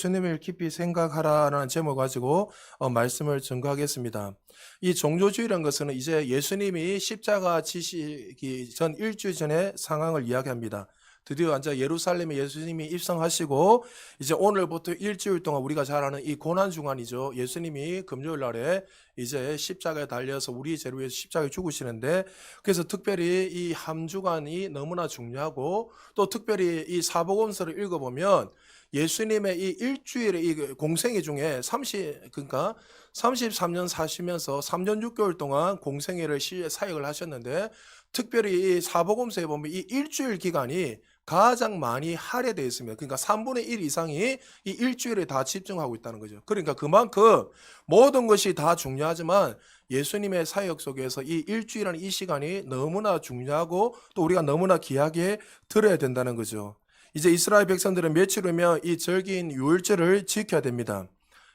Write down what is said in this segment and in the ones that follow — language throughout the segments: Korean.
예수님을 깊이 생각하라라는 제목 가지고 말씀을 전가하겠습니다. 이 종교주의라는 것은 이제 예수님이 십자가 지시기 전 일주일 전의 상황을 이야기합니다. 드디어 이제 예루살렘에 예수님이 입성하시고 이제 오늘부터 일주일 동안 우리가 잘 아는 이 고난 주간이죠. 예수님이 금요일 날에 이제 십자가에 달려서 우리 죄를 위해서 십자가에 죽으시는데, 그래서 특별히 이 한 주간이 너무나 중요하고, 또 특별히 이 사복음서를 읽어보면 예수님의 이 일주일의 이 공생애 중에 33년 사시면서 3년 6개월 동안 공생애를 사역을 하셨는데, 특별히 이 사복음서에 보면 이 일주일 기간이 가장 많이 할애되어 있습니다. 그러니까 3분의 1 이상이 이 일주일에 다 집중하고 있다는 거죠. 그러니까 그만큼 모든 것이 다 중요하지만 예수님의 사역 속에서 이 일주일이라는 이 시간이 너무나 중요하고 또 우리가 너무나 귀하게 들어야 된다는 거죠. 이제 이스라엘 백성들은 며칠 후면 이 절기인 유월절을 지켜야 됩니다.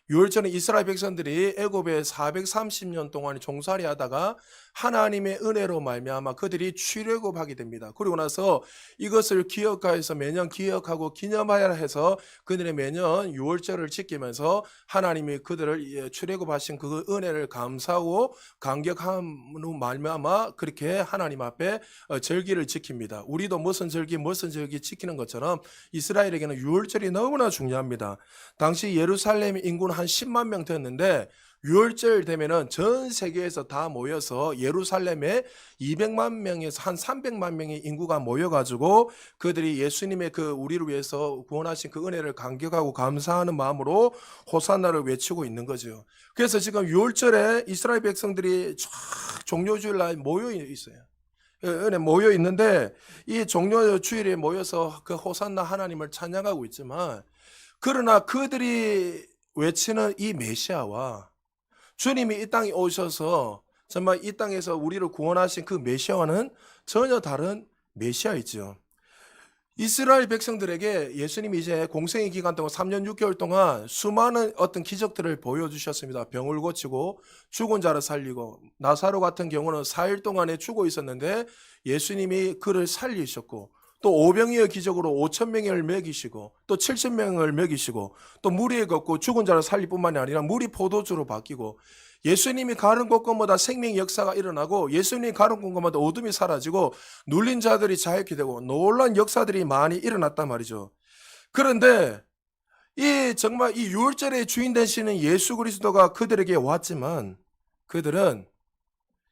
유월절은 이스라엘 백성들이 애굽에 430년 동안 종살이 하다가 하나님의 은혜로 말미암아 그들이 출애굽하게 됩니다. 그리고 나서 이것을 기억하여서 매년 기억하고 기념하여 해서 그들의 매년 유월절을 지키면서 하나님이 그들을 출애굽하신 그 은혜를 감사하고 감격함으로 말미암아 그렇게 하나님 앞에 절기를 지킵니다. 우리도 무슨 절기 지키는 것처럼 이스라엘에게는 유월절이 너무나 중요합니다. 당시 예루살렘 인구는 한 10만 명 되었는데 유월절 되면은 전 세계에서 다 모여서 예루살렘에 200만 명에서 한 300만 명의 인구가 모여가지고 그들이 예수님의 그 우리를 위해서 구원하신 그 은혜를 감격하고 감사하는 마음으로 호산나를 외치고 있는 거죠. 그래서 지금 유월절에 이스라엘 백성들이 쫙 종료주일날 모여 있어요. 은혜 모여 있는데 이 종료주일에 모여서 그 호산나 하나님을 찬양하고 있지만, 그러나 그들이 외치는 이 메시아와 주님이 이 땅에 오셔서 정말 이 땅에서 우리를 구원하신 그 메시아와는 전혀 다른 메시아이죠. 이스라엘 백성들에게 예수님이 이제 공생의 기간 동안 3년 6개월 동안 수많은 어떤 기적들을 보여주셨습니다. 병을 고치고 죽은 자를 살리고, 나사로 같은 경우는 4일 동안에 죽어 있었는데 예수님이 그를 살리셨고, 또 오병이어 기적으로 5,000명을 먹이시고 또 7,000명을 먹이시고, 또 물 위에 걷고 죽은 자를 살릴 뿐만이 아니라 물이 포도주로 바뀌고, 예수님이 가는 곳곳마다 생명 역사가 일어나고, 예수님이 가는 곳곳마다 어둠이 사라지고 눌린 자들이 자유케 되고 놀라운 역사들이 많이 일어났단 말이죠. 그런데 정말 이 유월절의 주인 되시는 예수 그리스도가 그들에게 왔지만, 그들은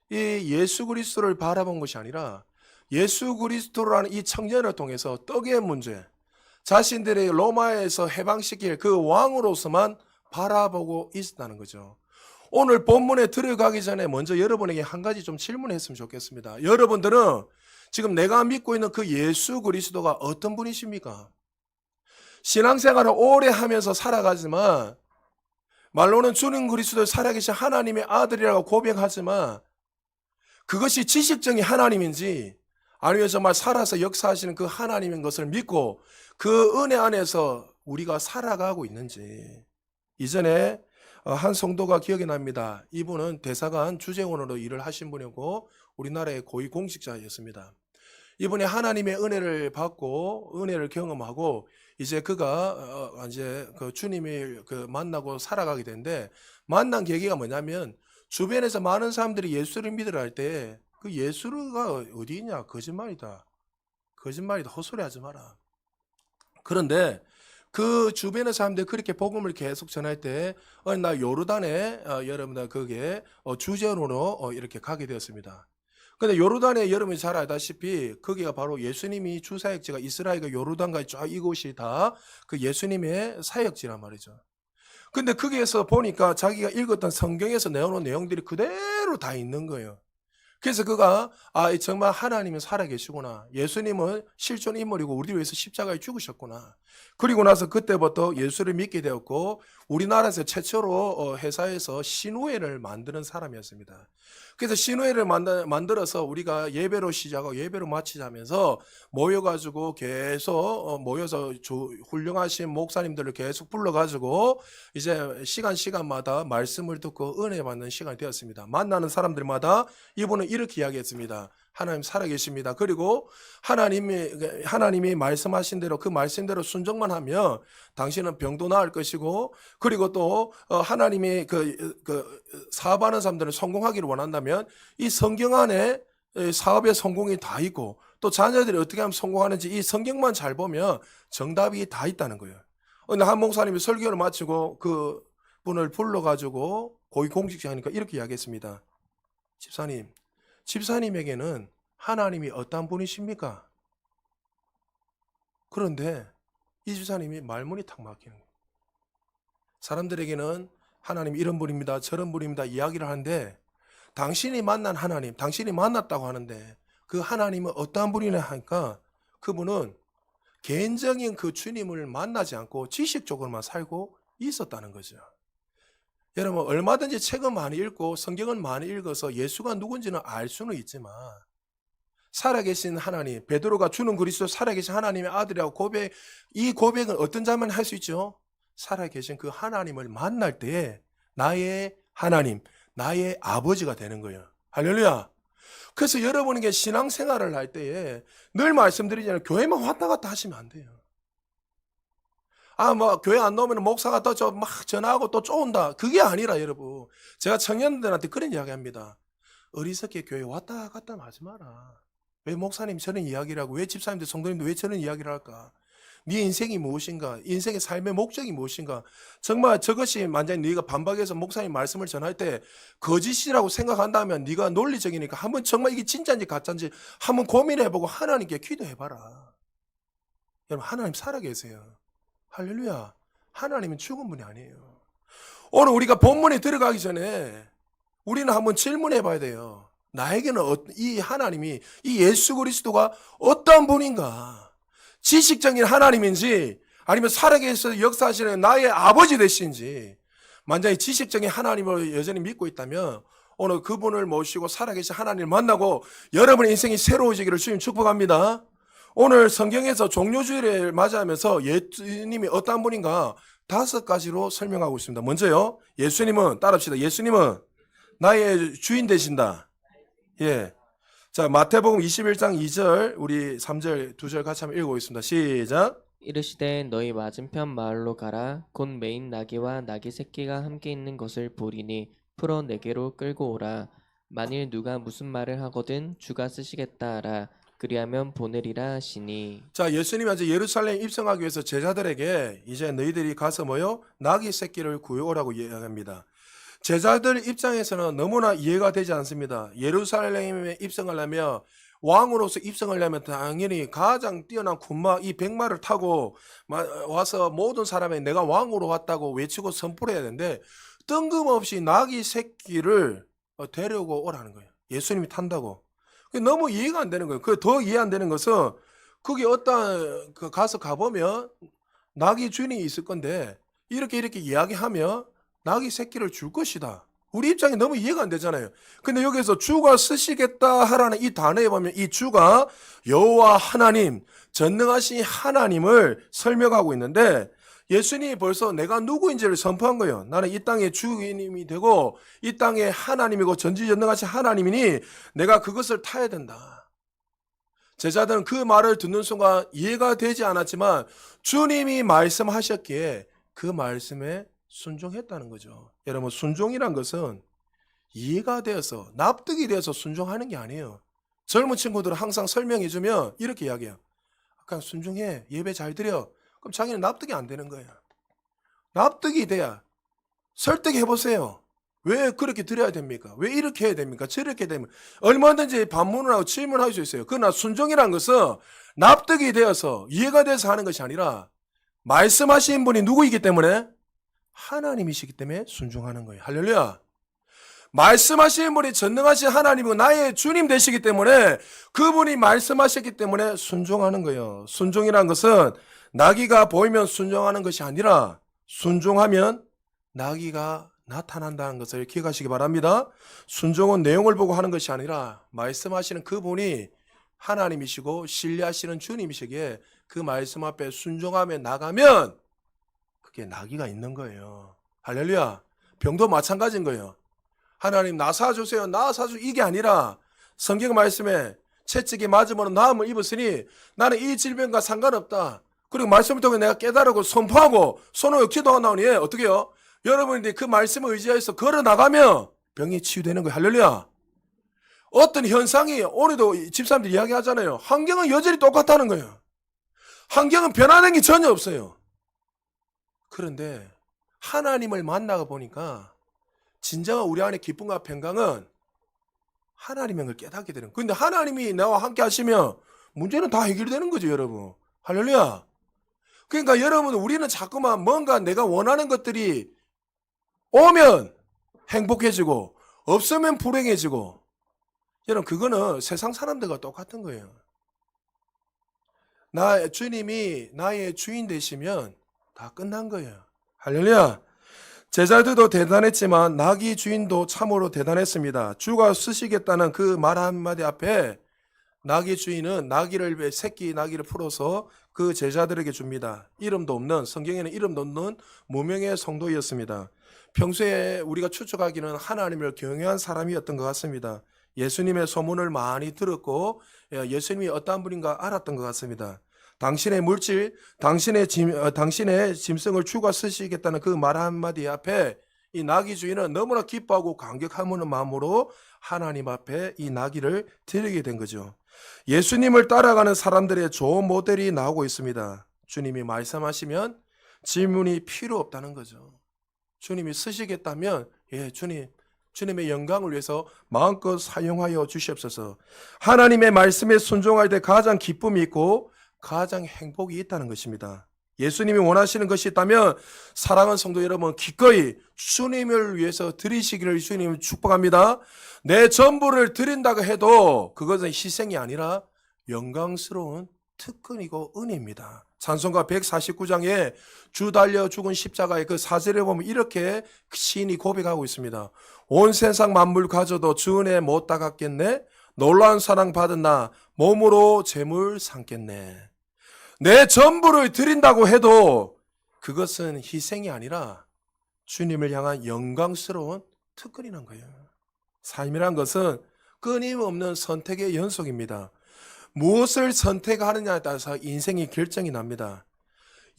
이 예수 그리스도를 바라본 것이 아니라 예수 그리스도라는 이 청년을 통해서 떡의 문제, 자신들의 로마에서 해방시킬 그 왕으로서만 바라보고 있었다는 거죠. 오늘 본문에 들어가기 전에 먼저 여러분에게 한 가지 좀 질문했으면 좋겠습니다. 여러분들은 지금 내가 믿고 있는 그 예수 그리스도가 어떤 분이십니까? 신앙생활을 오래 하면서 살아가지만, 말로는 주님 그리스도를 살아계신 하나님의 아들이라고 고백하지만, 그것이 지식적인 하나님인지 아니면 정말 살아서 역사하시는 그 하나님인 것을 믿고 그 은혜 안에서 우리가 살아가고 있는지. 이전에 한 성도가 기억이 납니다. 이분은 대사관 주재원으로 일을 하신 분이고 우리나라의 고위공직자였습니다. 이분이 하나님의 은혜를 받고 은혜를 경험하고 이제 그가 이제 그 주님을 만나고 살아가게 되는데, 만난 계기가 뭐냐면 주변에서 많은 사람들이 예수를 믿으라 할 때 그 예수가 어디 있냐, 거짓말이다, 헛소리하지 마라. 그런데 그 주변의 사람들이 그렇게 복음을 계속 전할 때 나 요르단에 여러분들 거기에 주재원으로 이렇게 가게 되었습니다. 근데 요르단에 여러분이 잘 알다시피 거기가 바로 예수님이 주사역지가 이스라엘과 요르단과 쫙 이곳이 다 그 예수님의 사역지란 말이죠. 근데 거기에서 보니까 자기가 읽었던 성경에서 내어놓은 내용들이 그대로 다 있는 거예요. 그래서 그가 정말 하나님은 살아계시구나, 예수님은 실존 인물이고 우리 위해서 십자가에 죽으셨구나. 그리고 나서 그때부터 예수를 믿게 되었고 우리나라에서 최초로 회사에서 신우회를 만드는 사람이었습니다. 그래서 신우회를 만들어서 우리가 예배로 시작하고 예배로 마치자면서 모여가지고 계속 모여서 훌륭하신 목사님들을 계속 불러가지고 이제 시간마다 말씀을 듣고 은혜 받는 시간이 되었습니다. 만나는 사람들마다 이분은 이렇게 이야기했습니다. 하나님 살아계십니다. 그리고 하나님이 말씀하신 대로 그 말씀대로 순종만 하면 당신은 병도 나을 것이고, 그리고 또 하나님이 사업하는 사람들은 성공하기를 원한다면 이 성경 안에 사업의 성공이 다 있고, 또 자녀들이 어떻게 하면 성공하는지 이 성경만 잘 보면 정답이 다 있다는 거예요. 근데 한 목사님이 설교를 마치고 그 분을 불러가지고 고위공직자 하니까 이렇게 이야기했습니다. 집사님에게는 하나님이 어떤 분이십니까? 그런데 이 집사님이 말문이 탁 막히는 거예요. 사람들에게는 하나님이 이런 분입니다, 저런 분입니다 이야기를 하는데, 당신이 만난 하나님, 당신이 만났다고 하는데 그 하나님은 어떠한 분이냐 하니까 그분은 개인적인 그 주님을 만나지 않고 지식적으로만 살고 있었다는 거죠. 여러분, 얼마든지 책은 많이 읽고 성경은 많이 읽어서 예수가 누군지는 알 수는 있지만, 살아계신 하나님, 베드로가 주는 그리스도 살아계신 하나님의 아들이라고 이 고백은 어떤 장면에 할 수 있죠? 살아계신 그 하나님을 만날 때에 나의 하나님, 나의 아버지가 되는 거예요. 할렐루야. 그래서 여러분에게 신앙생활을 할 때에 늘 말씀드리잖아요. 교회만 왔다 갔다 하시면 안 돼요. 교회 안 나오면 목사가 또 막 전화하고 또 쪼은다. 그게 아니라 여러분, 제가 청년들한테 그런 이야기 합니다. 어리석게 교회 왔다 갔다 하지 마라. 왜 목사님 저런 이야기를 하고, 왜 집사님들, 성도님들 왜 저런 이야기를 할까? 네 인생이 무엇인가? 인생의 삶의 목적이 무엇인가? 정말 저것이 만약에 네가 반박해서 목사님 말씀을 전할 때 거짓이라고 생각한다면 네가 논리적이니까 한번 정말 이게 진짜인지 가짜인지 한번 고민해보고 하나님께 기도해봐라. 여러분, 하나님 살아계세요. 할렐루야. 하나님은 죽은 분이 아니에요. 오늘 우리가 본문에 들어가기 전에 우리는 한번 질문해 봐야 돼요. 나에게는 이 하나님이, 이 예수 그리스도가 어떤 분인가? 지식적인 하나님인지 아니면 살아계셔서 역사하시는 나의 아버지 되신지. 만약에 지식적인 하나님을 여전히 믿고 있다면 오늘 그분을 모시고 살아계신 하나님을 만나고 여러분의 인생이 새로워지기를 주님 축복합니다. 오늘 성경에서 종료주일을 맞이하면서 예수님이 어떤 분인가 5가지로 설명하고 있습니다. 먼저요, 예수님은, 따라합시다. 예수님은 나의 주인 되신다. 예. 자, 마태복음 21장 2절, 우리 3절, 2절 같이 한번 읽어보겠습니다. 시작. 이르시되 너희 맞은편 마을로 가라. 곧 매인 나귀와 나귀 새끼가 함께 있는 것을 보리니 풀어 내게로 끌고 오라. 만일 누가 무슨 말을 하거든 주가 쓰시겠다 하라. 그리하면 보내리라 하시니. 자, 예수님이 이제 예루살렘 입성하기 위해서 제자들에게 이제 너희들이 가서 나귀 새끼를 구해오라고 이야기합니다. 제자들 입장에서는 너무나 이해가 되지 않습니다. 예루살렘에 입성하려면, 왕으로서 입성하려면 당연히 가장 뛰어난 군마 이 100마를 타고 와서 모든 사람이 내가 왕으로 왔다고 외치고 선포를 해야 되는데, 뜬금없이 나귀 새끼를 데려오고 오라는 거예요. 예수님이 탄다고. 너무 이해가 안 되는 거예요. 더 이해 안 되는 것은, 거기 가서 가보면 나귀 주인이 있을 건데 이렇게 이야기하면 나귀 새끼를 줄 것이다. 우리 입장이 너무 이해가 안 되잖아요. 근데 여기서 주가 쓰시겠다 하라는 이 단어에 보면 이 주가 여호와 하나님, 전능하신 하나님을 설명하고 있는데, 예수님이 벌써 내가 누구인지를 선포한 거예요. 나는 이 땅의 주인이 되고 이 땅의 하나님이고 전지전능하신 하나님이니 내가 그것을 타야 된다. 제자들은 그 말을 듣는 순간 이해가 되지 않았지만 주님이 말씀하셨기에 그 말씀에 순종했다는 거죠. 여러분, 순종이란 것은 이해가 되어서 납득이 되어서 순종하는 게 아니에요. 젊은 친구들은 항상 설명해주면 이렇게 이야기해요. 그냥 순종해, 예배 잘 드려. 그럼 자기는 납득이 안 되는 거예요. 납득이 돼야 설득해보세요. 왜 그렇게 드려야 됩니까? 왜 이렇게 해야 됩니까? 저렇게 되면 얼마든지 반문을 하고 질문할 수 있어요. 그러나 순종이란 것은 납득이 되어서 이해가 돼서 하는 것이 아니라 말씀하신 분이 누구이기 때문에? 하나님이시기 때문에 순종하는 거예요. 할렐루야. 말씀하시는 분이 전능하신 하나님이고 나의 주님 되시기 때문에 그분이 말씀하셨기 때문에 순종하는 거예요. 순종이란 것은 나귀가 보이면 순종하는 것이 아니라 순종하면 나귀가 나타난다는 것을 기억하시기 바랍니다. 순종은 내용을 보고 하는 것이 아니라 말씀하시는 그분이 하나님이시고 신뢰하시는 주님이시기에 그 말씀 앞에 순종하며 나가면 그게 나귀가 있는 거예요. 할렐루야. 병도 마찬가지인 거예요. 하나님 나 사주세요. 나 사주 이게 아니라 성경 말씀에 채찍이 맞으면 나음을 입었으니 나는 이 질병과 상관없다. 그리고 말씀을 통해 내가 깨달고 선포하고 손으로 기도가 나오니 어떻게 해요? 여러분들이 그 말씀을 의지해서 걸어나가면 병이 치유되는 거예요. 할렐루야. 어떤 현상이 오늘도 집사람들이 이야기하잖아요. 환경은 여전히 똑같다는 거예요. 환경은 변화된 게 전혀 없어요. 그런데 하나님을 만나가 보니까 진정한 우리 안에 기쁨과 평강은 하나님의 걸 깨닫게 되는 거예요. 근데 하나님이 나와 함께 하시면 문제는 다 해결되는 거죠, 여러분. 할렐루야. 그러니까 여러분, 우리는 자꾸만 뭔가 내가 원하는 것들이 오면 행복해지고 없으면 불행해지고, 여러분 그거는 세상 사람들과 똑같은 거예요. 주님이 나의 주인 되시면 다 끝난 거예요. 할렐루야. 제자들도 대단했지만 나귀 주인도 참으로 대단했습니다. 주가 쓰시겠다는 그 말 한마디 앞에 나귀 주인은 새끼 나귀를 풀어서 그 제자들에게 줍니다. 이름도 없는, 성경에는 이름도 없는 무명의 성도였습니다. 평소에 우리가 추측하기는 하나님을 경외한 사람이었던 것 같습니다. 예수님의 소문을 많이 들었고 예수님이 어떠한 분인가 알았던 것 같습니다. 당신의 물질, 당신의 짐승을 주가 쓰시겠다는 그 말 한마디 앞에 이 나귀 주인은 너무나 기뻐하고 감격하는 마음으로 하나님 앞에 이 나귀를 드리게 된 거죠. 예수님을 따라가는 사람들의 좋은 모델이 나오고 있습니다. 주님이 말씀하시면 질문이 필요 없다는 거죠. 주님이 쓰시겠다면 주님의 영광을 위해서 마음껏 사용하여 주시옵소서. 하나님의 말씀에 순종할 때 가장 기쁨이 있고 가장 행복이 있다는 것입니다. 예수님이 원하시는 것이 있다면 사랑하는 성도 여러분, 기꺼이 주님을 위해서 드리시기를 주님을 축복합니다. 내 전부를 드린다고 해도 그것은 희생이 아니라 영광스러운 특권이고 은혜입니다. 찬송가 149장에 주 달려 죽은 십자가의 그 사절에 보면 이렇게 시인이 고백하고 있습니다. 온 세상 만물 가져도 주 은혜 못 닦았겠네. 놀라운 사랑 받은 나 몸으로 재물 삼겠네. 내 전부를 드린다고 해도 그것은 희생이 아니라 주님을 향한 영광스러운 특권이란 거예요. 삶이란 것은 끊임없는 선택의 연속입니다. 무엇을 선택하느냐에 따라서 인생이 결정이 납니다.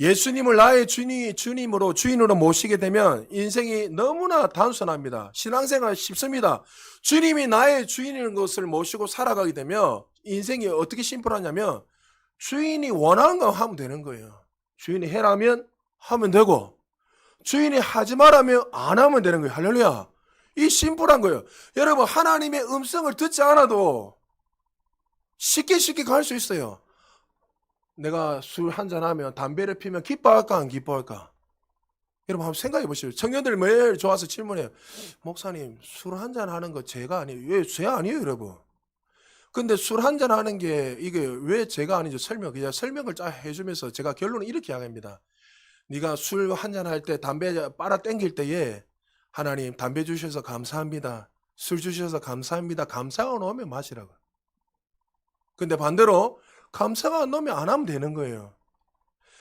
예수님을 나의 주인으로 모시게 되면 인생이 너무나 단순합니다. 신앙생활 쉽습니다. 주님이 나의 주인인 것을 모시고 살아가게 되면 인생이 어떻게 심플하냐면 주인이 원하는 거 하면 되는 거예요. 주인이 해라면 하면 되고 주인이 하지 말라면 안 하면 되는 거예요. 할렐루야. 이 심플한 거예요. 여러분, 하나님의 음성을 듣지 않아도 쉽게 갈 수 있어요. 내가 술 한잔하면 담배를 피면 기뻐할까 안 기뻐할까? 여러분 한번 생각해 보시죠. 청년들 매일 좋아서 질문해요. 목사님, 술 한잔하는 거 죄가 아니에요. 왜 죄 아니에요, 여러분? 근데 술 한잔하는 게 이게 왜 죄가 아닌지 설명을 쫙 해주면서 제가 결론은 이렇게 이야기합니다. 네가 술 한잔할 때 담배 빨아 땡길 때에 하나님 담배 주셔서 감사합니다. 술 주셔서 감사합니다. 감사가 놓으면 마시라고. 근데 반대로 감사가 안 놓으면 안 하면 되는 거예요.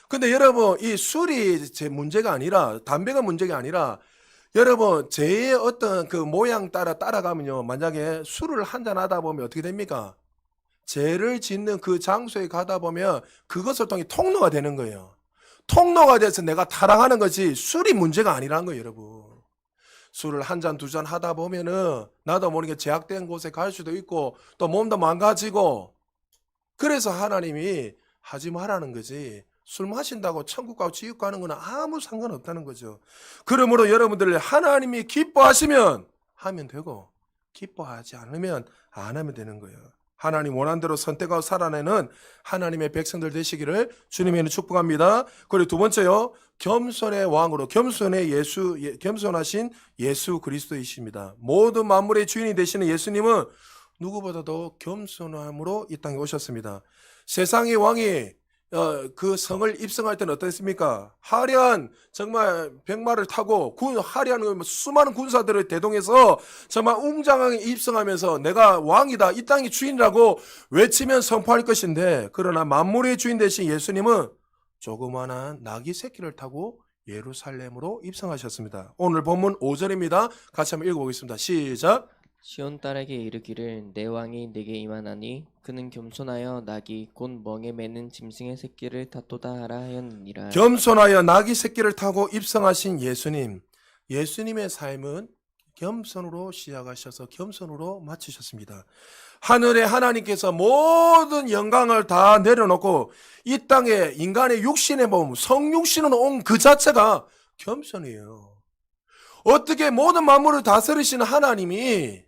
근데 여러분, 이 술이 제 문제가 아니라 담배가 문제가 아니라 여러분, 죄의 어떤 그 모양 따라가면요, 만약에 술을 한잔 하다 보면 어떻게 됩니까? 죄를 짓는 그 장소에 가다 보면 그것을 통해 통로가 되는 거예요. 통로가 돼서 내가 타락하는 것이 술이 문제가 아니라는 거예요, 여러분. 술을 한 잔, 두 잔 하다 보면은 나도 모르게 제약된 곳에 갈 수도 있고 또 몸도 망가지고, 그래서 하나님이 하지 말라는 거지, 술 마신다고 천국 가고 지옥 가는 건 아무 상관없다는 거죠. 그러므로 여러분들 하나님이 기뻐하시면 하면 되고 기뻐하지 않으면 안 하면 되는 거예요. 하나님 원하는 대로 선택하고 살아내는 하나님의 백성들 되시기를 주님의 축복합니다. 그리고 두 번째요, 겸손의 왕으로 겸손하신 예수 그리스도이십니다. 모든 만물의 주인이 되시는 예수님은 누구보다도 겸손함으로 이 땅에 오셨습니다. 세상의 왕이 그 성을 입성할 때는 어땠습니까? 화려한 정말 백마를 타고 화려한 수많은 군사들을 대동해서 정말 웅장하게 입성하면서 내가 왕이다, 이 땅의 주인이라고 외치면 선포할 것인데, 그러나 만물의 주인 되신 예수님은 조그마한 나귀 새끼를 타고 예루살렘으로 입성하셨습니다. 오늘 본문 5절입니다. 같이 한번 읽어보겠습니다. 시작. 시온 딸에게 이르기를 내 왕이 내게 임하나니 그는 겸손하여 낙이 곧 멍에 매는 짐승의 새끼를 탔도다 하라 하였느니라. 겸손하여 나귀 새끼를 타고 입성하신 예수님. 예수님의 삶은 겸손으로 시작하셔서 겸손으로 마치셨습니다. 하늘의 하나님께서 모든 영광을 다 내려놓고 이 땅에 인간의 육신의 몸, 성육신으로 온 그 자체가 겸손이에요. 어떻게 모든 만물을 다스리시는 하나님이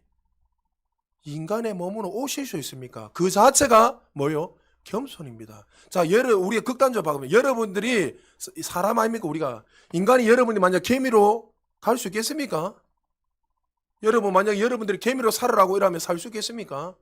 인간의 몸으로 오실 수 있습니까? 그 자체가 뭐요? 겸손입니다. 자, 우리가 극단적으로 봐보면 여러분들이 사람 아닙니까? 우리가 인간이 여러분이 만약 개미로 갈 수 있겠습니까? 만약 여러분들이 개미로 살으라고 이러면 살 수 있겠습니까?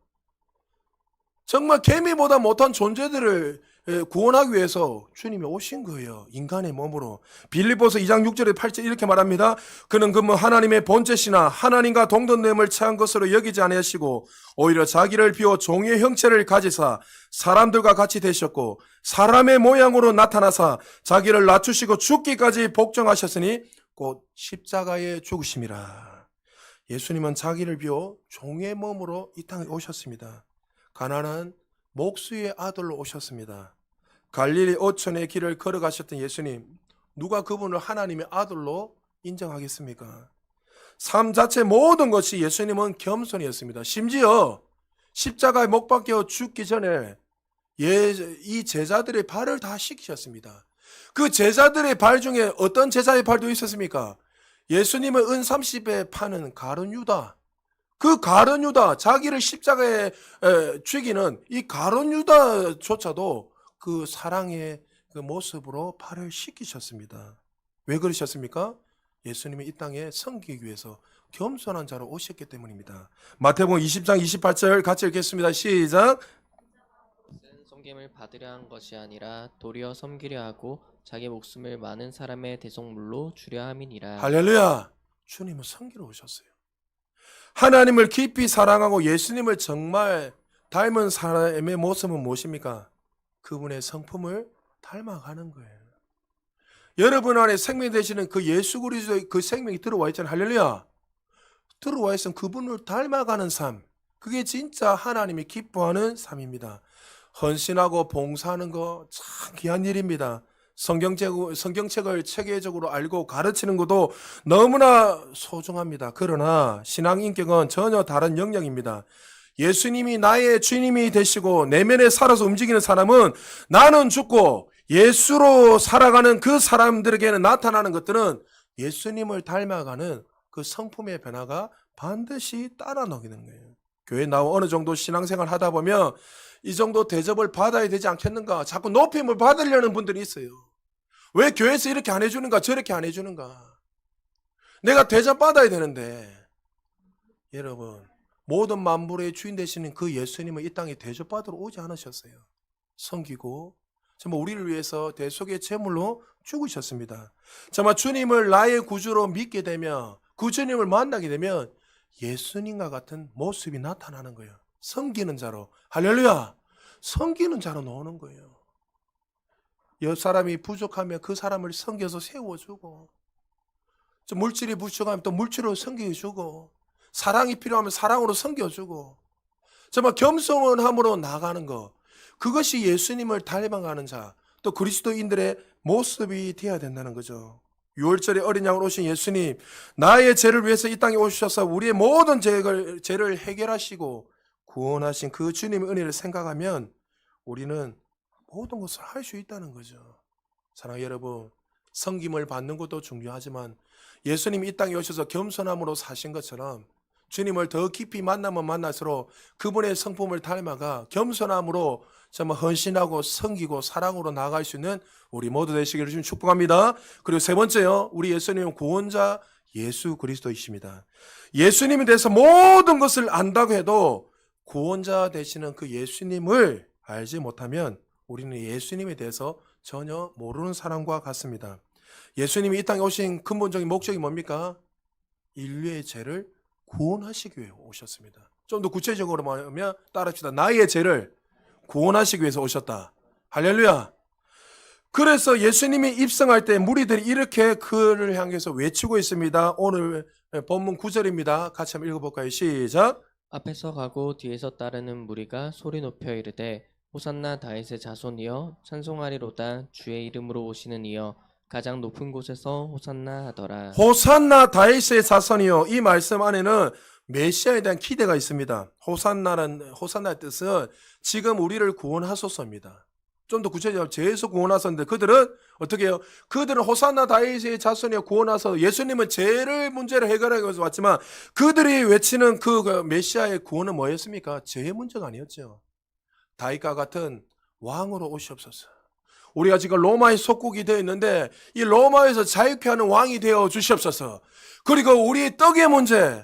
정말 개미보다 못한 존재들을 구원하기 위해서 주님이 오신 거예요. 인간의 몸으로. 빌립보서 2장 6절에 8절 이렇게 말합니다. 그는 하나님의 본체시나 하나님과 동등됨을 취한 것으로 여기지 아니하시고 오히려 자기를 비워 종의 형체를 가지사 사람들과 같이 되셨고 사람의 모양으로 나타나사 자기를 낮추시고 죽기까지 복종하셨으니 곧 십자가에 죽으심이라. 예수님은 자기를 비워 종의 몸으로 이 땅에 오셨습니다. 가난한 목수의 아들로 오셨습니다. 갈릴리 어촌의 길을 걸어가셨던 예수님, 누가 그분을 하나님의 아들로 인정하겠습니까? 삶 자체 모든 것이 예수님은 겸손이었습니다. 심지어 십자가에 못 박혀 죽기 전에 이 제자들의 발을 다 씻기셨습니다. 그 제자들의 발 중에 어떤 제자의 발도 있었습니까? 예수님을 은 30에 파는 가룟 유다. 그 가룟 유다, 자기를 십자가에 죽이는 이 가룟 유다조차도 그 사랑의 그 모습으로 발을 씻기셨습니다. 왜 그러셨습니까? 예수님이 이 땅에 섬기기 위해서 겸손한 자로 오셨기 때문입니다. 마태복음 20장 28절 같이 읽겠습니다. 시작. 섬김을 받으려 한 것이 아니라 도리어 섬기려 하고 자기 목숨을 많은 사람의 대속물로 주려 함이니라. 할렐루야. 주님은 섬기러 오셨어요. 하나님을 깊이 사랑하고 예수님을 정말 닮은 사람의 모습은 무엇입니까? 그분의 성품을 닮아가는 거예요. 여러분 안에 생명 되시는 그 예수 그리스도의 그 생명이 들어와 있잖아요. 할렐루야. 들어와 있으면 그분을 닮아가는 삶. 그게 진짜 하나님이 기뻐하는 삶입니다. 헌신하고 봉사하는 거 참 귀한 일입니다. 성경책을 체계적으로 알고 가르치는 것도 너무나 소중합니다. 그러나 신앙인격은 전혀 다른 영역입니다. 예수님이 나의 주님이 되시고 내면에 살아서 움직이는 사람은 나는 죽고 예수로 살아가는 그 사람들에게는 나타나는 것들은 예수님을 닮아가는 그 성품의 변화가 반드시 따라 나오는 거예요. 교회 나와 어느 정도 신앙생활 하다 보면 이 정도 대접을 받아야 되지 않겠는가? 자꾸 높임을 받으려는 분들이 있어요. 왜 교회에서 이렇게 안 해주는가? 저렇게 안 해주는가? 내가 대접 받아야 되는데. 여러분, 모든 만물의 주인 되시는 그 예수님은 이 땅에 대접받으러 오지 않으셨어요. 섬기고 정말 우리를 위해서 대속의 제물로 죽으셨습니다. 정말 주님을 나의 구주로 믿게 되면, 그 주님을 만나게 되면 예수님과 같은 모습이 나타나는 거예요. 섬기는 자로. 할렐루야. 섬기는 자로 나오는 거예요. 옆 사람이 부족하면 그 사람을 섬겨서 세워주고, 물질이 부족하면 또 물질로 섬겨주고, 사랑이 필요하면 사랑으로 섬겨주고, 정말 겸손함으로 나가는 것, 그것이 예수님을 닮아가는 자, 또 그리스도인들의 모습이 되어야 된다는 거죠. 6월절에 어린 양으로 오신 예수님, 나의 죄를 위해서 이 땅에 오셔서 우리의 모든 죄를 해결하시고 구원하신 그 주님의 은혜를 생각하면 우리는 모든 것을 할 수 있다는 거죠. 사랑하는 여러분, 섬김을 받는 것도 중요하지만 예수님이 이 땅에 오셔서 겸손함으로 사신 것처럼 주님을 더 깊이 만나면 만날수록 그분의 성품을 닮아가 겸손함으로 정말 헌신하고 섬기고 사랑으로 나아갈 수 있는 우리 모두 되시기를 주님 축복합니다. 그리고 세 번째요, 우리 예수님은 구원자 예수 그리스도이십니다. 예수님에 대해서 모든 것을 안다고 해도 구원자 되시는 그 예수님을 알지 못하면 우리는 예수님에 대해서 전혀 모르는 사람과 같습니다. 예수님이 이 땅에 오신 근본적인 목적이 뭡니까? 인류의 죄를 구원하시기 위해 오셨습니다. 좀 더 구체적으로 말하면 따라합시다. 나의 죄를 구원하시기 위해서 오셨다. 할렐루야. 그래서 예수님이 입성할 때 무리들이 이렇게 그를 향해서 외치고 있습니다. 오늘 본문 9절입니다. 같이 한번 읽어볼까요? 시작. 앞에서 가고 뒤에서 따르는 무리가 소리 높여 이르되 호산나 다윗의 자손이여 찬송하리로다 주의 이름으로 오시는 이여 가장 높은 곳에서 호산나 하더라. 호산나 다윗의 자손이요. 이 말씀 안에는 메시아에 대한 기대가 있습니다. 호산나의 뜻은 지금 우리를 구원하소서입니다. 좀 더 구체적으로 죄에서 구원하소서인데 그들은 어떻게 해요? 그들은 호산나 다윗의 자손이여 구원하소서. 예수님은 죄를 문제를 해결하기 위해서 왔지만 그들이 외치는 그 메시아의 구원은 뭐였습니까? 죄의 문제가 아니었죠. 다윗과 같은 왕으로 오시옵소서. 우리가 지금 로마의 속국이 되어 있는데 이 로마에서 자유케 하는 왕이 되어 주시옵소서. 그리고 우리의 떡의 문제,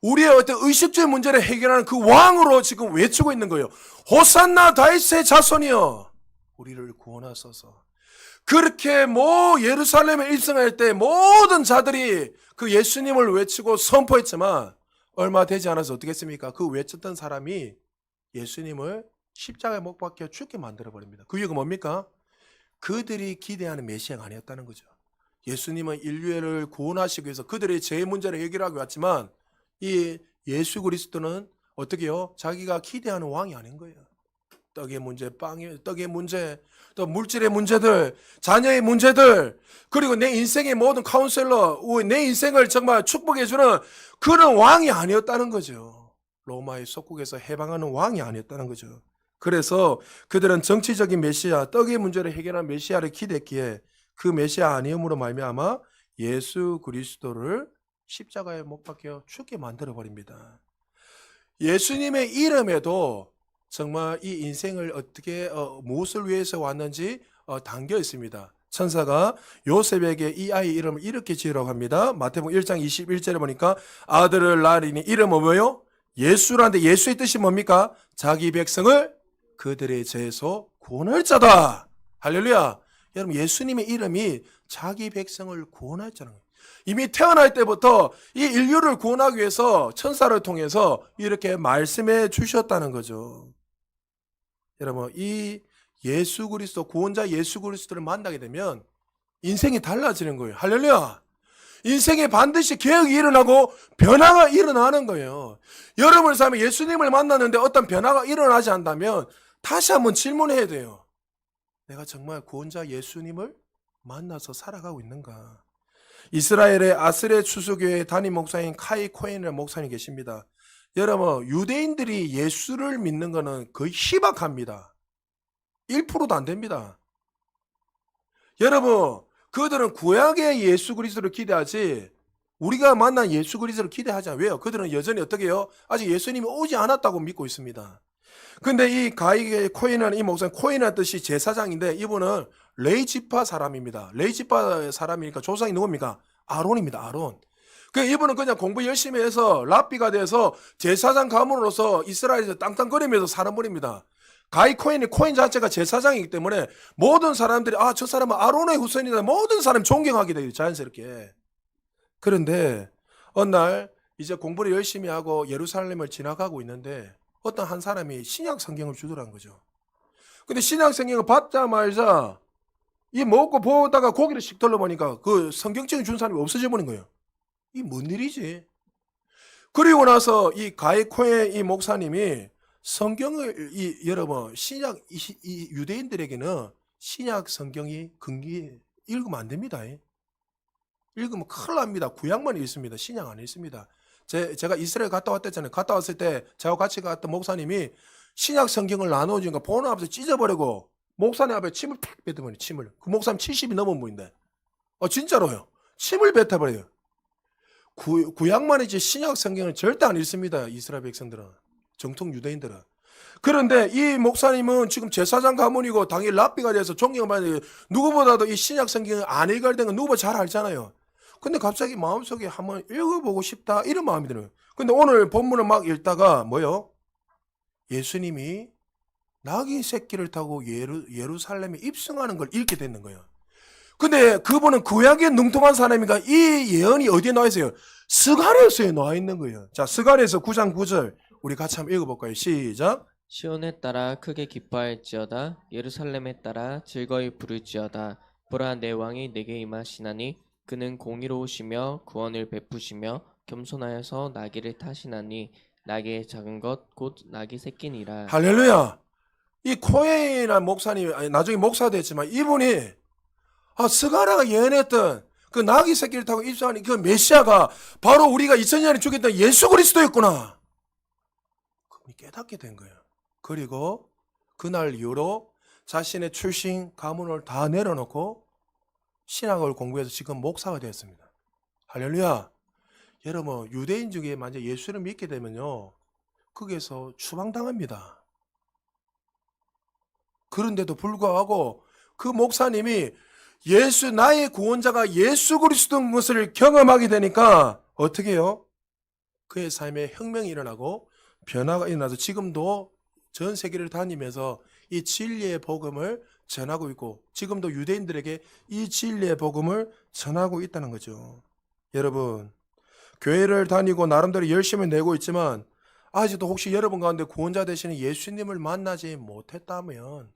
우리의 어떤 의식주의 문제를 해결하는 그 왕으로 지금 외치고 있는 거예요. 호산나 다윗의 자손이여 우리를 구원하소서. 그렇게 예루살렘에 입성할 때 모든 자들이 그 예수님을 외치고 선포했지만 얼마 되지 않아서 어떻게 했습니까? 그 외쳤던 사람이 예수님을 십자가에 못 박혀 죽게 만들어 버립니다. 그 이유가 뭡니까? 그들이 기대하는 메시아가 아니었다는 거죠. 예수님은 인류를 구원하시기 위해서 그들의 죄 문제를 해결하기 왔지만 이 예수 그리스도는 어떻게 해요? 자기가 기대하는 왕이 아닌 거예요. 떡의 문제, 떡의 문제, 또 물질의 문제들, 자녀의 문제들, 그리고 내 인생의 모든 카운셀러, 내 인생을 정말 축복해주는 그런 왕이 아니었다는 거죠. 로마의 속국에서 해방하는 왕이 아니었다는 거죠. 그래서 그들은 정치적인 메시아, 떡의 문제를 해결하는 메시아를 기대했기에 그 메시아 아니음으로 말미암아 예수 그리스도를 십자가에 못 박혀 죽게 만들어 버립니다. 예수님의 이름에도 정말 이 인생을 어떻게 무엇을 위해서 왔는지 담겨 있습니다. 천사가 요셉에게 이 아이 이름을 이렇게 지으라고 합니다. 마태복음 1장 21절에 보니까 아들을 낳으리니 이름은 뭐요? 예수라는데 예수의 뜻이 뭡니까? 자기 백성을 그들의 죄에서 구원할 자다. 할렐루야. 여러분 예수님의 이름이 자기 백성을 구원할 자는 거예요. 이미 태어날 때부터 이 인류를 구원하기 위해서 천사를 통해서 이렇게 말씀해 주셨다는 거죠. 여러분 이 예수 그리스도 구원자 예수 그리스도를 만나게 되면 인생이 달라지는 거예요. 할렐루야. 인생에 반드시 개혁이 일어나고 변화가 일어나는 거예요. 여러분의 삶에 예수님을 만났는데 어떤 변화가 일어나지 않다면 다시 한번 질문해야 돼요. 내가 정말 구원자 예수님을 만나서 살아가고 있는가? 이스라엘의 아스레 추수교회 담임 목사인 카이 코엔이라는 목사님 계십니다. 여러분 유대인들이 예수를 믿는 것은 거의 희박합니다. 1%도 안 됩니다. 여러분 그들은 구약의 예수 그리스도를 기대하지 우리가 만난 예수 그리스도를 기대하지 않아요. 왜요? 그들은 여전히 어떻게 해요? 아직 예수님이 오지 않았다고 믿고 있습니다. 근데 이 가이의 코인이라는 이 목사님, 코인이라는 뜻이 제사장인데 이분은 레이지파 사람입니다. 레이지파 사람이니까 조상이 누굽니까? 아론입니다. 아론. 이분은 그냥 공부 열심히 해서 랍비가 돼서 제사장 가문으로서 이스라엘에서 땅땅거리면서 사는 분입니다. 가이 코인이 코인 자체가 제사장이기 때문에 모든 사람들이 저 사람은 아론의 후손이다. 모든 사람이 존경하게 돼요. 자연스럽게. 그런데 어느 날 이제 공부를 열심히 하고 예루살렘을 지나가고 있는데 어떤 한 사람이 신약 성경을 주더라는 거죠. 근데 신약 성경을 받자마자 이 먹고 보다가 고기를 씩 둘러보니까 그 성경책을 준 사람이 없어져 버린 거예요. 이 뭔 일이지? 그리고 나서 이 가이코의 이 목사님이 성경을 여러분 신약 이 유대인들에게는 신약 성경이 읽으면 안 됩니다. 읽으면 큰일 납니다. 구약만 읽습니다. 신약 안 읽습니다. 제가 이스라엘 갔다 왔댔잖아요. 갔다 왔을 때 저하고 같이 갔던 목사님이 신약 성경을 나눠주니까 보는 앞에서 찢어버리고 목사님 앞에 침을 팍 뱉어버려요. 침을. 그 목사님 70이 넘은 분인데 진짜로요. 침을 뱉어버려요. 구약만 이제 신약 성경을 절대 안 읽습니다. 이스라엘 백성들은. 정통 유대인들은. 그런데 이 목사님은 지금 제사장 가문이고 당연히 랍비가 돼서 존경을 받는 누구보다도 이 신약 성경을 안 읽어야 되는 건 누구보다 잘 알잖아요. 근데 갑자기 마음속에 한번 읽어보고 싶다 이런 마음이 들어요. 근데 오늘 본문을 막 읽다가 뭐요? 예수님이 나귀 새끼를 타고 예루살렘에 입성하는 걸 읽게 되는 거예요. 근데 그분은 구약에 능통한 사람이니까 이 예언이 어디에 나와 있어요? 스가랴서에 나와 있는 거예요. 자, 스가랴서 9장 9절 우리 같이 한번 읽어볼까요? 시작. 시온에 따라 크게 기뻐할지어다 예루살렘에 따라 즐거이 부를지어다 보라 내 왕이 내게 임하시나니 그는 공의로우시며 구원을 베푸시며 겸손하여서 나귀를 타시나니 나귀의 작은 것 곧 나귀 새끼니라. 할렐루야. 이 코에이란 목사님, 아니, 나중에 목사 됐지만 이분이 스가랴가 예언했던 그 나귀 새끼를 타고 입성하는 그 메시아가 바로 우리가 2000년에 죽였던 예수 그리스도였구나. 그분이 깨닫게 된 거예요. 그리고 그날 이후로 자신의 출신 가문을 다 내려놓고 신학을 공부해서 지금 목사가 되었습니다. 할렐루야. 여러분, 유대인 중에 만약 예수를 믿게 되면요, 거기에서 추방당합니다. 그런데도 불구하고 그 목사님이 나의 구원자가 예수 그리스도인 것을 경험하게 되니까 어떻게 해요? 그의 삶에 혁명이 일어나고 변화가 일어나서 지금도 전 세계를 다니면서 이 진리의 복음을 전하고 있고 지금도 유대인들에게 이 진리의 복음을 전하고 있다는 거죠. 여러분, 교회를 다니고 나름대로 열심히 내고 있지만 아직도 혹시 여러분 가운데 구원자 되시는 예수님을 만나지 못했다면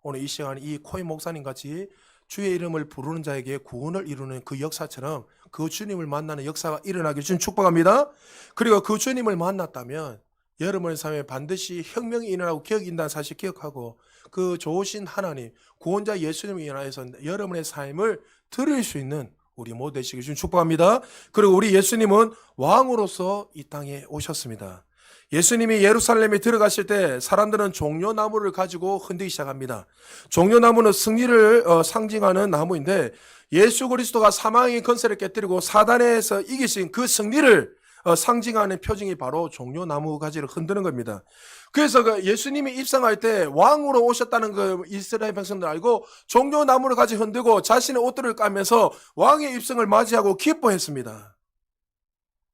오늘 이 시간 이 코이 목사님 같이 주의 이름을 부르는 자에게 구원을 이루는 그 역사처럼 그 주님을 만나는 역사가 일어나길 주님 축복합니다. 그리고 그 주님을 만났다면 여러분의 삶에 반드시 혁명이 일어나고 기억이 있다는 사실 기억하고 그 좋으신 하나님 구원자 예수님을 인하여서 여러분의 삶을 드릴 수 있는 우리 모두 되시길 주님 축복합니다. 그리고 우리 예수님은 왕으로서 이 땅에 오셨습니다. 예수님이 예루살렘에 들어가실 때 사람들은 종려나무를 가지고 흔들기 시작합니다. 종려나무는 승리를 상징하는 나무인데 예수 그리스도가 사망의 권세를 깨뜨리고 사단에서 이기신 그 승리를 상징하는 표징이 바로 종려나무 가지를 흔드는 겁니다. 그래서 그 예수님이 입성할 때 왕으로 오셨다는 그 이스라엘 백성들 알고 종려나무를 가지 흔들고 자신의 옷들을 까면서 왕의 입성을 맞이하고 기뻐했습니다.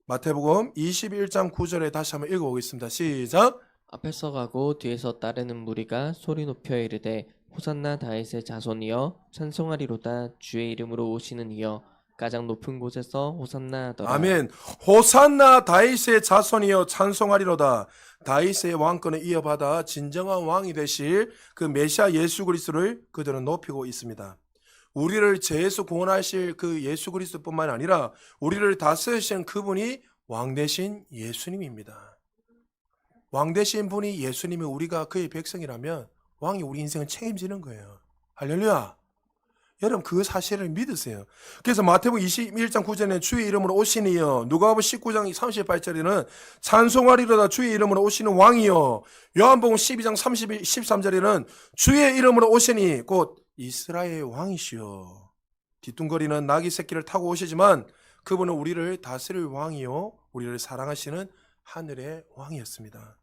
마태복음 21장 9절에 다시 한번 읽어보겠습니다. 시작. 앞에서 가고 뒤에서 따르는 무리가 소리 높여 이르되 호산나 다윗의 자손이여 찬송하리로다 주의 이름으로 오시는 이여 가장 높은 곳에서 호산나 하더라. 아멘. 호산나 다윗의 자손이여 찬송하리로다. 다윗의 왕권을 이어받아 진정한 왕이 되실 그 메시아 예수 그리스도를 그들은 높이고 있습니다. 우리를 죄에서 구원하실 그 예수 그리스도뿐만 아니라 우리를 다스리시는 그분이 왕 되신 예수님입니다. 왕 되신 분이 예수님이 우리가 그의 백성이라면 왕이 우리 인생을 책임지는 거예요. 할렐루야. 여러분 그 사실을 믿으세요. 그래서 마태복음 21장 9절에는 주의 이름으로 오시니요. 누가복음 19장 38절에는 찬송하리로다 주의 이름으로 오시는 왕이요. 요한복음 12장 13절에는 주의 이름으로 오시니 곧 이스라엘 왕이시여. 뒤뚱거리는 나귀 새끼를 타고 오시지만 그분은 우리를 다스릴 왕이요 우리를 사랑하시는 하늘의 왕이었습니다.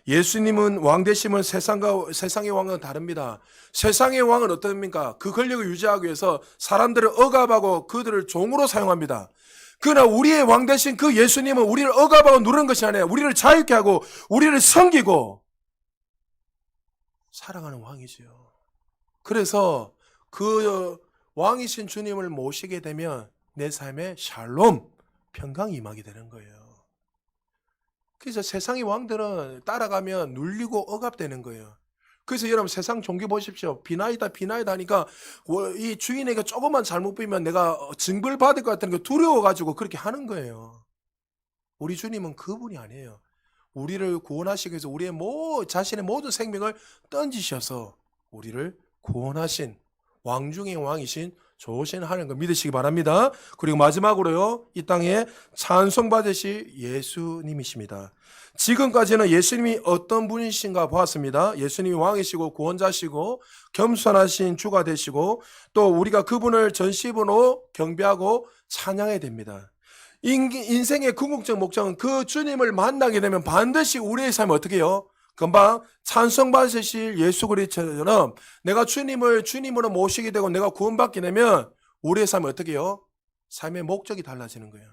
예수님은 왕 되심은 세상의 왕은 다릅니다. 세상의 왕은 어떻습니까? 그 권력을 유지하기 위해서 사람들을 억압하고 그들을 종으로 사용합니다. 그러나 우리의 왕 되신 그 예수님은 우리를 억압하고 누르는 것이 아니라 우리를 자유케 하고 우리를 섬기고 사랑하는 왕이지요. 그래서 그 왕이신 주님을 모시게 되면 내 삶에 샬롬, 평강이 임하게 되는 거예요. 그래서 세상의 왕들은 따라가면 눌리고 억압되는 거예요. 그래서 여러분 세상 종교 보십시오. 비나이다 하니까 이 주인에게 조금만 잘못 보이면 내가 징벌받을 것 같다는 게 두려워가지고 그렇게 하는 거예요. 우리 주님은 그분이 아니에요. 우리를 구원하시기 위해서 우리의 자신의 모든 생명을 던지셔서 우리를 구원하신 왕 중의 왕이신 좋으신 하나님을 믿으시기 바랍니다. 그리고 마지막으로요, 이 땅에 찬송받으실 예수님이십니다. 지금까지는 예수님이 어떤 분이신가 보았습니다. 예수님이 왕이시고 구원자시고 겸손하신 주가 되시고 또 우리가 그분을 전시분으로 경배하고 찬양해야 됩니다. 인생의 궁극적 목적은 그 주님을 만나게 되면 반드시 우리의 삶이 어떻게 해요? 금방 찬송받으실 예수 그리스도처럼 내가 주님으로 모시게 되고 내가 구원받게 되면 우리의 삶이 어떻게 해요? 삶의 목적이 달라지는 거예요.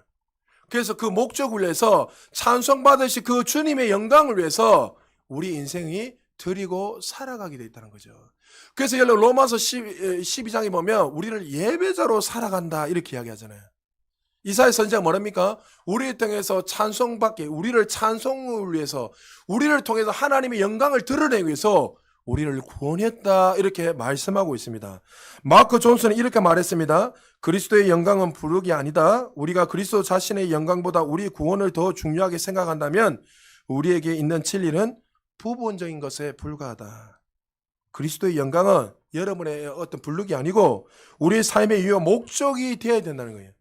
그래서 그 목적을 위해서 찬송받으실 그 주님의 영광을 위해서 우리 인생이 드리고 살아가게 되어 있다는 거죠. 그래서 여러분 로마서 12장에 보면 우리를 예배자로 살아간다 이렇게 이야기하잖아요. 이사야 선지자가 뭐랍니까? 우리를 통해서 찬송받게, 우리를 찬송을 위해서, 우리를 통해서 하나님의 영광을 드러내기 위해서 우리를 구원했다 이렇게 말씀하고 있습니다. 마크 존슨은 이렇게 말했습니다. 그리스도의 영광은 부르기 아니다. 우리가 그리스도 자신의 영광보다 우리 구원을 더 중요하게 생각한다면 우리에게 있는 진리는 부분적인 것에 불과하다. 그리스도의 영광은 여러분의 어떤 부르기 아니고 우리의 삶의 이유 목적이 되어야 된다는 거예요.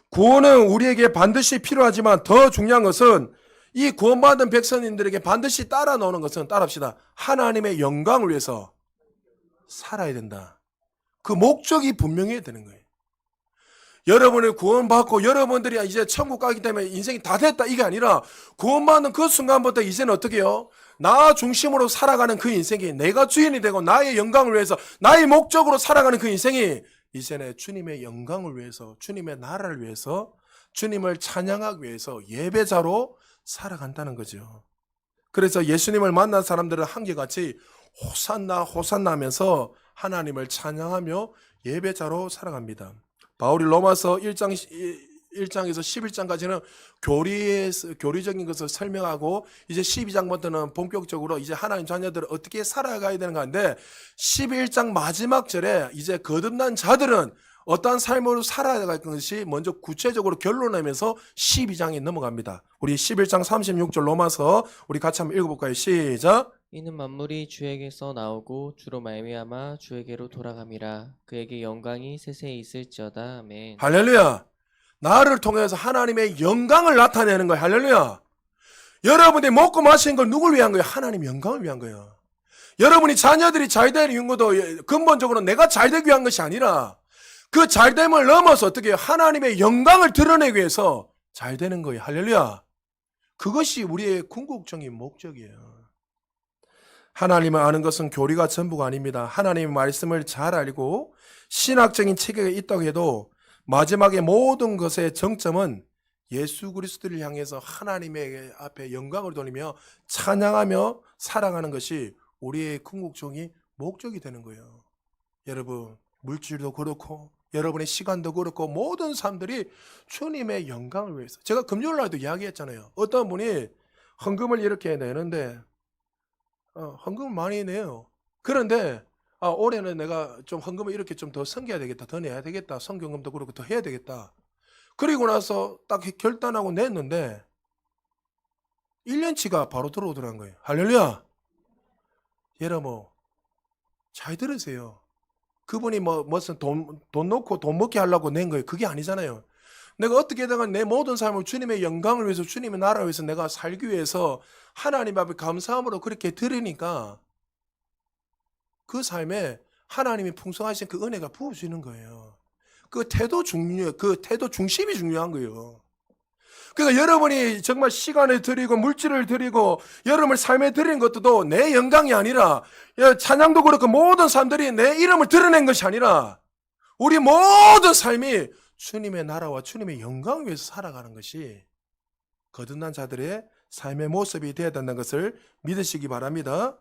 구원은 우리에게 반드시 필요하지만 더 중요한 것은 이 구원받은 백성님들에게 반드시 따라 나오는 것은 따라합시다. 하나님의 영광을 위해서 살아야 된다. 그 목적이 분명해야 되는 거예요. 여러분을 구원받고 여러분들이 이제 천국 가기 때문에 인생이 다 됐다 이게 아니라 구원받는 그 순간부터 이제는 어떻게 해요? 나 중심으로 살아가는 그 인생이 내가 주인이 되고 나의 영광을 위해서 나의 목적으로 살아가는 그 인생이 이제는 주님의 영광을 위해서 주님의 나라를 위해서 주님을 찬양하기 위해서 예배자로 살아간다는 거죠. 그래서 예수님을 만난 사람들은 한결같이 호산나 호산나 하면서 하나님을 찬양하며 예배자로 살아갑니다. 바울이 로마서 1장에서 11장까지는 교리적인 것을 설명하고 이제 12장부터는 본격적으로 이제 하나님 자녀들은 어떻게 살아가야 되는 가인데 11장 마지막 절에 이제 거듭난 자들은 어떠한 삶으로 살아야 할 것이 먼저 구체적으로 결론내면서 12장에 넘어갑니다. 우리 11장 36절 로마서 우리 같이 한번 읽어볼까요? 시작. 이는 만물이 주에게서 나오고 주로 말미암아 주에게로 돌아감이라. 그에게 영광이 세세히 있을지어다. 아멘. 할렐루야. 나를 통해서 하나님의 영광을 나타내는 거예요. 할렐루야. 여러분이 먹고 마시는 걸 누굴 위한 거예요? 하나님의 영광을 위한 거예요. 여러분이 자녀들이 잘 되는 것도 근본적으로 내가 잘 되기 위한 것이 아니라 그 잘됨을 넘어서 어떻게 해요? 하나님의 영광을 드러내기 위해서 잘 되는 거예요. 할렐루야. 그것이 우리의 궁극적인 목적이에요. 하나님을 아는 것은 교리가 전부가 아닙니다. 하나님의 말씀을 잘 알고 신학적인 체계가 있다고 해도 마지막에 모든 것의 정점은 예수 그리스도를 향해서 하나님의 앞에 영광을 돌리며 찬양하며 살아가는 것이 우리의 궁극적인 목적이 되는 거예요. 여러분, 물질도 그렇고 여러분의 시간도 그렇고 모든 사람들이 주님의 영광을 위해서. 제가 금요일 날도 이야기했잖아요. 어떤 분이 헌금을 이렇게 내는데 헌금을 많이 내요. 그런데 올해는 내가 좀 헌금을 이렇게 좀 더 섬겨야 되겠다. 더 내야 되겠다. 성경금도 그렇고 더 해야 되겠다. 그리고 나서 딱 결단하고 냈는데 1년치가 바로 들어오더라는 거예요. 할렐루야. 여러분 잘 들으세요. 그분이 무슨 돈 놓고 돈 먹게 하려고 낸 거예요. 그게 아니잖아요. 내가 어떻게든 내 모든 삶을 주님의 영광을 위해서 주님의 나라를 위해서 내가 살기 위해서 하나님 앞에 감사함으로 그렇게 드리니까 그 삶에 하나님이 풍성하신 그 은혜가 부어지는 거예요. 그 태도 중심이 중요한 거예요. 그러니까 여러분이 정말 시간을 드리고 물질을 드리고 여러분을 삶에 드리는 것도 내 영광이 아니라 찬양도 그렇고 모든 사람들이 내 이름을 드러낸 것이 아니라 우리 모든 삶이 주님의 나라와 주님의 영광을 위해서 살아가는 것이 거듭난 자들의 삶의 모습이 되어야 된다는 것을 믿으시기 바랍니다.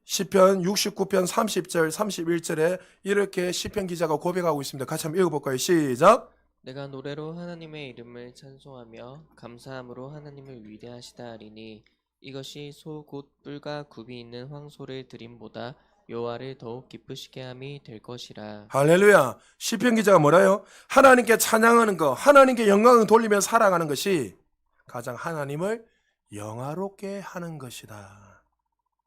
시편 69편 30절 31절에 이렇게 시편 기자가 고백하고 있습니다. 같이 한번 읽어볼까요? 시작. 내가 노래로 하나님의 이름을 찬송하며 감사함으로 하나님을 위대하시다 하리니 이것이 소 곧 뿔과 굽이 있는 황소를 드림보다 여호와를 더욱 기쁘시게 함이 될 것이라. 할렐루야. 시편 기자가 뭐라요? 하나님께 찬양하는 것, 하나님께 영광을 돌리며 살아가는 것이 가장 하나님을 영화롭게 하는 것이다.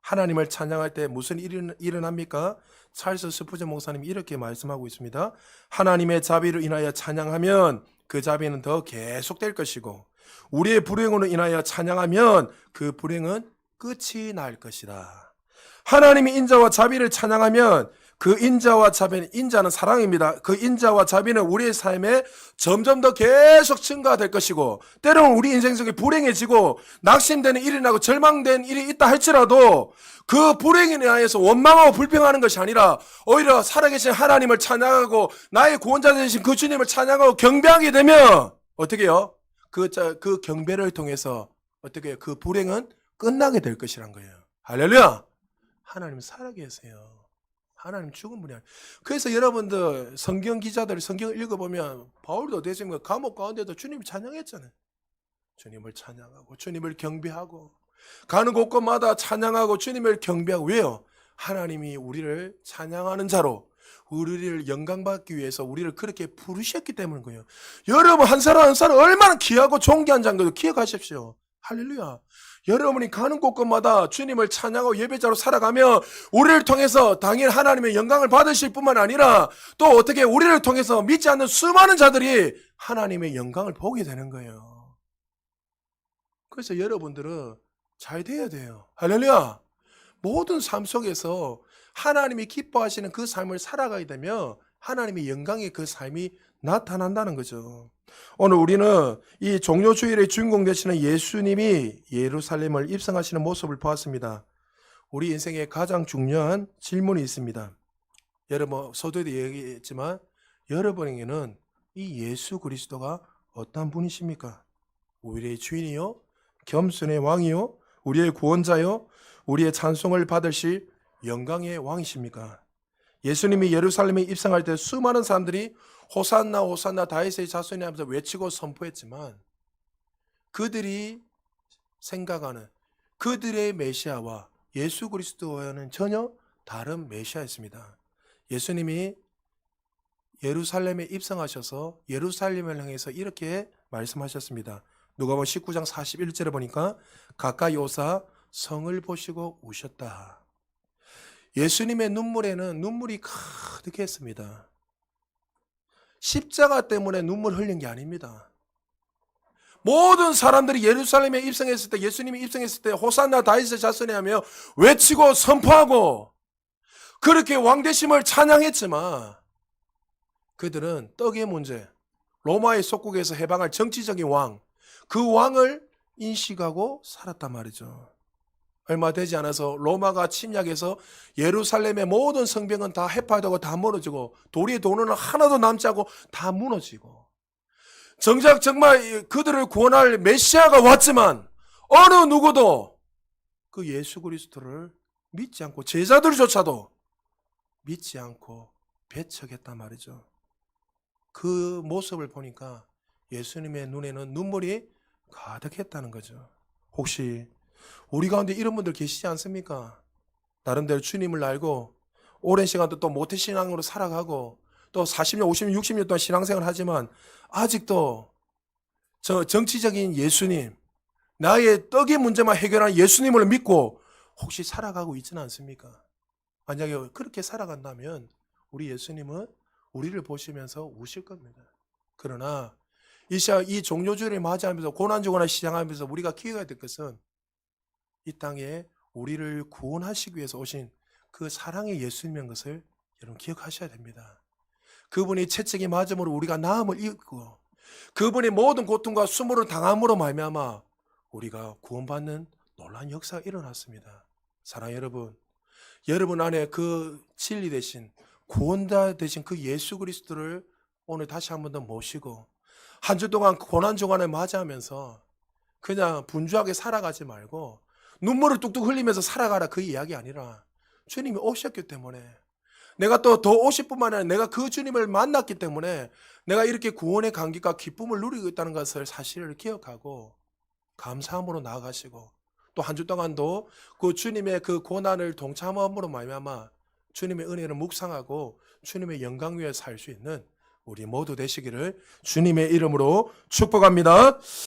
하나님을 찬양할 때 무슨 일이 일어납니까? 찰스 스푸전 목사님이 이렇게 말씀하고 있습니다. 하나님의 자비로 인하여 찬양하면 그 자비는 더 계속될 것이고 우리의 불행으로 인하여 찬양하면 그 불행은 끝이 날 것이다. 하나님이 인자와 자비를 찬양하면 그 인자와 자비는, 인자는 사랑입니다. 그 인자와 자비는 우리의 삶에 점점 더 계속 증가될 것이고 때로는 우리 인생 속에 불행해지고 낙심되는 일이 나고 절망된 일이 있다 할지라도 그 불행에 대하여서 원망하고 불평하는 것이 아니라 오히려 살아계신 하나님을 찬양하고 나의 구원자 되신 그 주님을 찬양하고 경배하게 되면 어떻게 해요? 그 경배를 통해서 어떻게 해요? 그 불행은 끝나게 될 것이란 거예요. 할렐루야. 하나님 살아계세요. 하나님 죽은 분이 아니에요. 그래서 여러분들 성경 기자들 성경을 읽어보면 바울도 대신 감옥 가운데도 주님을 찬양했잖아요. 주님을 찬양하고 주님을 경배하고 가는 곳곳마다 찬양하고 주님을 경배하고. 왜요? 하나님이 우리를 찬양하는 자로, 우리를 영광받기 위해서 우리를 그렇게 부르셨기 때문인 거예요. 여러분 한 사람 한 사람 얼마나 귀하고 존귀한 자인가도 기억하십시오. 할렐루야. 여러분이 가는 곳곳마다 주님을 찬양하고 예배자로 살아가며 우리를 통해서 당연히 하나님의 영광을 받으실 뿐만 아니라 또 어떻게 우리를 통해서 믿지 않는 수많은 자들이 하나님의 영광을 보게 되는 거예요. 그래서 여러분들은 잘 돼야 돼요. 할렐루야. 모든 삶 속에서 하나님이 기뻐하시는 그 삶을 살아가야 되면 하나님의 영광의 그 삶이 나타난다는 거죠. 오늘 우리는 이 종료주일의 주인공 되시는 예수님이 예루살렘을 입성하시는 모습을 보았습니다. 우리 인생에 가장 중요한 질문이 있습니다. 여러분 서두에도 얘기했지만 여러분에게는 이 예수 그리스도가 어떤 분이십니까? 우리의 주인이요? 겸손의 왕이요? 우리의 구원자요? 우리의 찬송을 받으실 영광의 왕이십니까? 예수님이 예루살렘에 입성할 때 수많은 사람들이 호산나 호산나 다윗의 자손이 하면서 외치고 선포했지만 그들이 생각하는 그들의 메시아와 예수 그리스도와는 전혀 다른 메시아였습니다. 예수님이 예루살렘에 입성하셔서 예루살렘을 향해서 이렇게 말씀하셨습니다. 누가복음 19장 41절에 보니까 가까이 오사 성을 보시고 우셨다. 예수님의 눈물에는 눈물이 가득했습니다. 십자가 때문에 눈물 흘린 게 아닙니다. 모든 사람들이 예루살렘에 입성했을 때, 예수님이 입성했을 때 호산나 다윗의 자손이 하며 외치고 선포하고 그렇게 왕되심을 찬양했지만 그들은 떡의 문제, 로마의 속국에서 해방할 정치적인 왕, 그 왕을 인식하고 살았단 말이죠. 얼마 되지 않아서 로마가 침략해서 예루살렘의 모든 성벽은 다 해파되고 다 무너지고 도리의 도로는 하나도 남지 않고 다 무너지고 정작 정말 그들을 구원할 메시아가 왔지만 어느 누구도 그 예수 그리스도를 믿지 않고 제자들조차도 믿지 않고 배척했단 말이죠. 그 모습을 보니까 예수님의 눈에는 눈물이 가득했다는 거죠. 혹시 우리 가운데 이런 분들 계시지 않습니까? 나름대로 주님을 알고 오랜 시간 또 모태신앙으로 살아가고 또 40년, 50년, 60년 동안 신앙생활을 하지만 아직도 저 정치적인 예수님, 나의 떡의 문제만 해결하는 예수님을 믿고 혹시 살아가고 있지는 않습니까? 만약에 그렇게 살아간다면 우리 예수님은 우리를 보시면서 우실 겁니다. 그러나 이 종료주일을 맞이하면서 고난주간을 시작하면서 우리가 기억해야 될 것은 이 땅에 우리를 구원하시기 위해서 오신 그 사랑의 예수님인 것을 여러분 기억하셔야 됩니다. 그분이 채찍이 맞음으로 우리가 나음을 입고 그분이 모든 고통과 수모를 당함으로 말미암아 우리가 구원받는 놀라운 역사가 일어났습니다. 사랑하는 여러분, 여러분 안에 그 진리 되신 구원자 되신 그 예수 그리스도를 오늘 다시 한 번 더 모시고 한 주 동안 고난 주간을 맞이하면서 그냥 분주하게 살아가지 말고 눈물을 뚝뚝 흘리면서 살아가라 그 이야기 아니라 주님이 오셨기 때문에 내가 또 더 오실 뿐만 아니라 내가 그 주님을 만났기 때문에 내가 이렇게 구원의 감격과 기쁨을 누리고 있다는 것을 사실을 기억하고 감사함으로 나아가시고 또 한 주 동안도 그 주님의 그 고난을 동참함으로 말미암아 주님의 은혜를 묵상하고 주님의 영광 위에 살 수 있는 우리 모두 되시기를 주님의 이름으로 축복합니다.